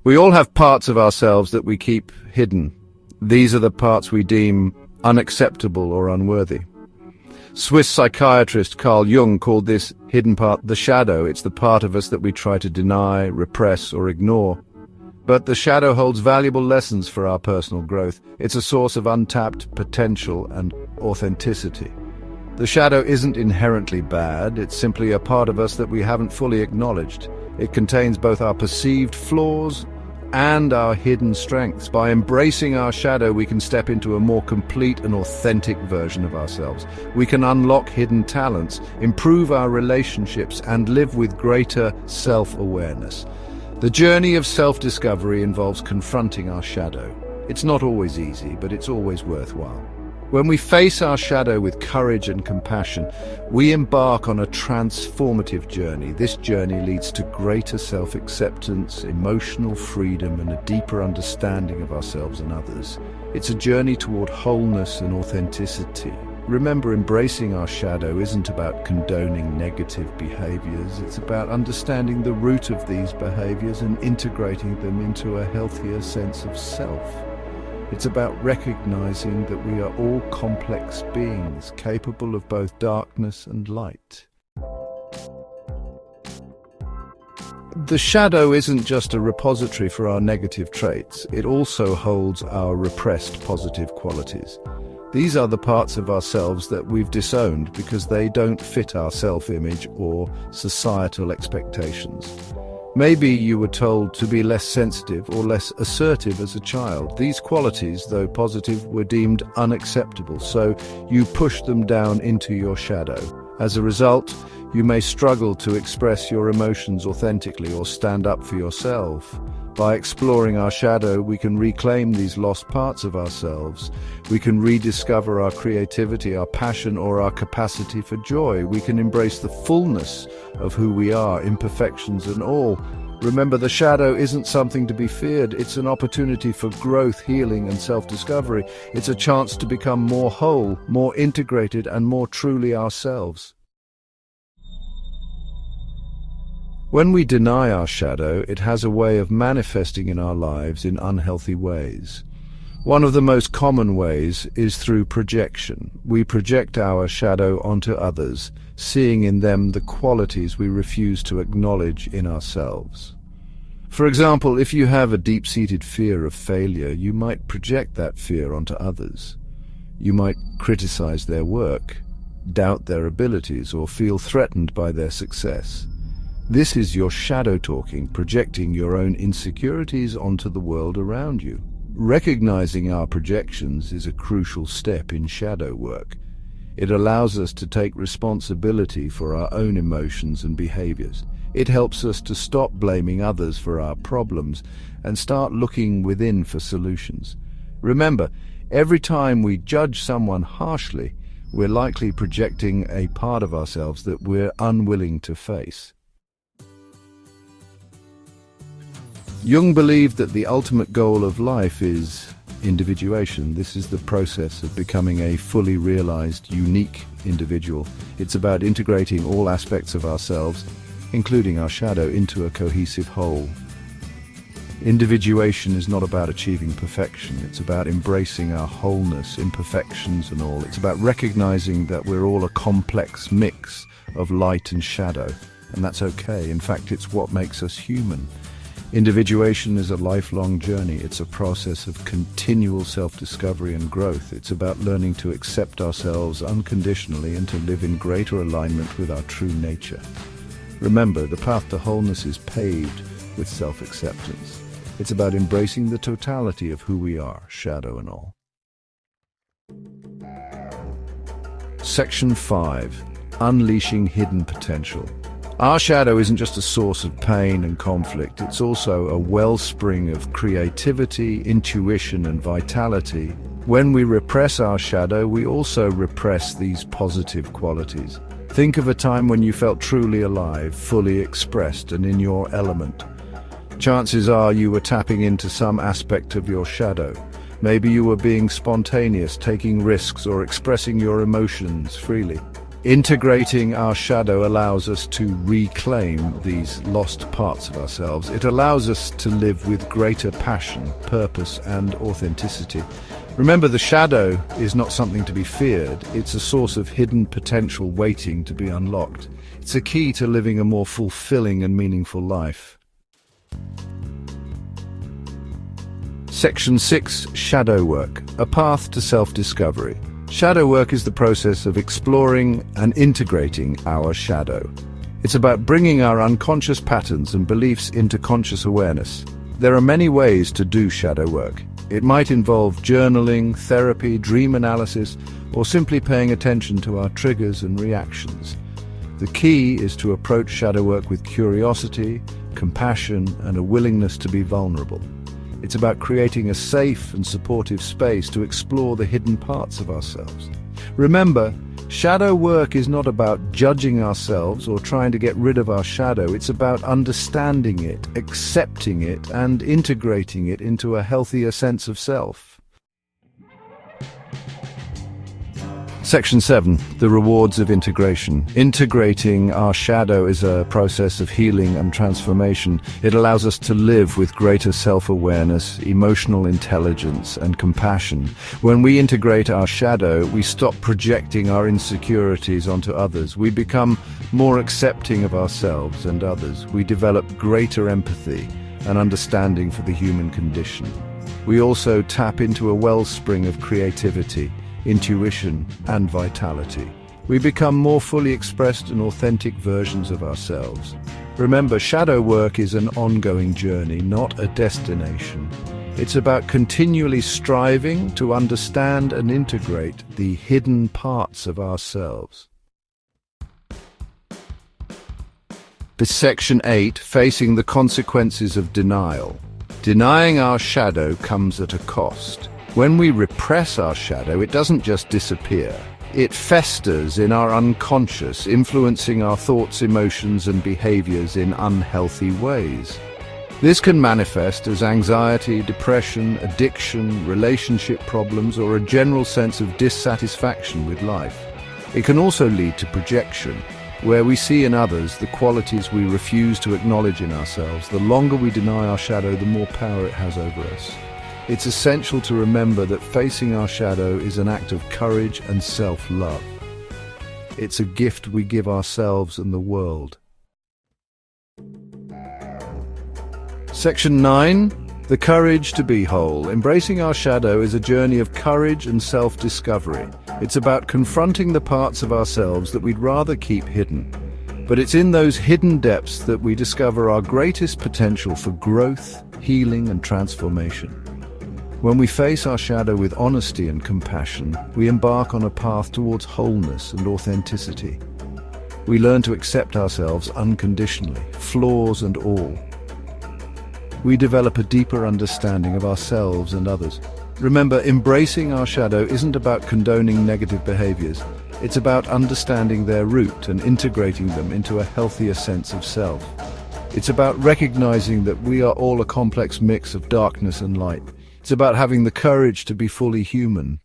We all have parts of ourselves that we keep hidden. These are the parts we deem unacceptable or unworthy. Swiss psychiatrist Carl Jung called this hidden part the shadow. It's the part of us that we try to deny, repress, or ignore. But the shadow holds valuable lessons for our personal growth. It's a source of untapped potential and authenticity. The shadow isn't inherently bad, it's simply a part of us that we haven't fully acknowledged. It contains both our perceived flaws and our hidden strengths. By embracing our shadow, we can step into a more complete and authentic version of ourselves. We can unlock hidden talents, improve our relationships, and live with greater self-awareness. The journey of self-discovery involves confronting our shadow. It's not always easy, but it's always worthwhile. When we face our shadow with courage and compassion, we embark on a transformative journey. This journey leads to greater self-acceptance, emotional freedom, and a deeper understanding of ourselves and others. It's a journey toward wholeness and authenticity. Remember, embracing our shadow isn't about condoning negative behaviors. It's about understanding the root of these behaviors and integrating them into a healthier sense of self. It's about recognizing that we are all complex beings, capable of both darkness and light. The shadow isn't just a repository for our negative traits, it also holds our repressed positive qualities. These are the parts of ourselves that we've disowned because they don't fit our self-image or societal expectations. Maybe you were told to be less sensitive or less assertive as a child. These qualities, though positive, were deemed unacceptable, so you pushed them down into your shadow. As a result, you may struggle to express your emotions authentically or stand up for yourself. By exploring our shadow, we can reclaim these lost parts of ourselves. We can rediscover our creativity, our passion, or our capacity for joy. We can embrace the fullness of who we are, imperfections and all. Remember, the shadow isn't something to be feared. It's an opportunity for growth, healing, and self-discovery. It's a chance to become more whole, more integrated, and more truly ourselves. When we deny our shadow, it has a way of manifesting in our lives in unhealthy ways. One of the most common ways is through projection. We project our shadow onto others, seeing in them the qualities we refuse to acknowledge in ourselves. For example, if you have a deep-seated fear of failure, you might project that fear onto others. You might criticize their work, doubt their abilities, or feel threatened by their success. This is your shadow talking, projecting your own insecurities onto the world around you. Recognizing our projections is a crucial step in shadow work. It allows us to take responsibility for our own emotions and behaviors. It helps us to stop blaming others for our problems and start looking within for solutions. Remember, every time we judge someone harshly, we're likely projecting a part of ourselves that we're unwilling to face. Jung believed that the ultimate goal of life is individuation. This is the process of becoming a fully realized, unique individual. It's about integrating all aspects of ourselves, including our shadow, into a cohesive whole. Individuation is not about achieving perfection. It's about embracing our wholeness, imperfections and all. It's about recognizing that we're all a complex mix of light and shadow, and that's okay. In fact, it's what makes us human. Individuation is a lifelong journey. It's a process of continual self-discovery and growth. It's about learning to accept ourselves unconditionally and to live in greater alignment with our true nature. Remember, the path to wholeness is paved with self-acceptance. It's about embracing the totality of who we are, shadow and all. Section 5. Unleashing hidden potential. Our shadow isn't just a source of pain and conflict, it's also a wellspring of creativity, intuition, and vitality. When we repress our shadow, we also repress these positive qualities. Think of a time when you felt truly alive, fully expressed, and in your element. Chances are you were tapping into some aspect of your shadow. Maybe you were being spontaneous, taking risks, or expressing your emotions freely. Integrating our shadow allows us to reclaim these lost parts of ourselves. It allows us to live with greater passion, purpose, and authenticity. Remember, the shadow is not something to be feared. It's a source of hidden potential waiting to be unlocked. It's a key to living a more fulfilling and meaningful life. Section 6. Shadow Work, a path to self-discovery. Shadow work is the process of exploring and integrating our shadow. It's about bringing our unconscious patterns and beliefs into conscious awareness. There are many ways to do shadow work. It might involve journaling, therapy, dream analysis, or simply paying attention to our triggers and reactions. The key is to approach shadow work with curiosity, compassion, and a willingness to be vulnerable. It's about creating a safe and supportive space to explore the hidden parts of ourselves. Remember, shadow work is not about judging ourselves or trying to get rid of our shadow. It's about understanding it, accepting it, and integrating it into a healthier sense of self. Section 7. The rewards of integration. Integrating our shadow is a process of healing and transformation. It allows us to live with greater self-awareness, emotional intelligence, and compassion. When we integrate our shadow, we stop projecting our insecurities onto others. We become more accepting of ourselves and others. We develop greater empathy and understanding for the human condition. We also tap into a wellspring of creativity, intuition, and vitality. We become more fully expressed and authentic versions of ourselves. Remember, shadow work is an ongoing journey, not a destination. It's about continually striving to understand and integrate the hidden parts of ourselves. Section 8. Facing the consequences of denial. Denying our shadow comes at a cost. When we repress our shadow, it doesn't just disappear. It festers in our unconscious, influencing our thoughts, emotions, and behaviors in unhealthy ways. This can manifest as anxiety, depression, addiction, relationship problems, or a general sense of dissatisfaction with life. It can also lead to projection, where we see in others the qualities we refuse to acknowledge in ourselves. The longer we deny our shadow, the more power it has over us. It's essential to remember that facing our shadow is an act of courage and self-love. It's a gift we give ourselves and the world. Section 9. The courage to be whole. Embracing our shadow is a journey of courage and self-discovery. It's about confronting the parts of ourselves that we'd rather keep hidden. But it's in those hidden depths that we discover our greatest potential for growth, healing, and transformation. When we face our shadow with honesty and compassion, we embark on a path towards wholeness and authenticity. We learn to accept ourselves unconditionally, flaws and all. We develop a deeper understanding of ourselves and others. Remember, embracing our shadow isn't about condoning negative behaviors. It's about understanding their root and integrating them into a healthier sense of self. It's about recognizing that we are all a complex mix of darkness and light. It's about having the courage to be fully human.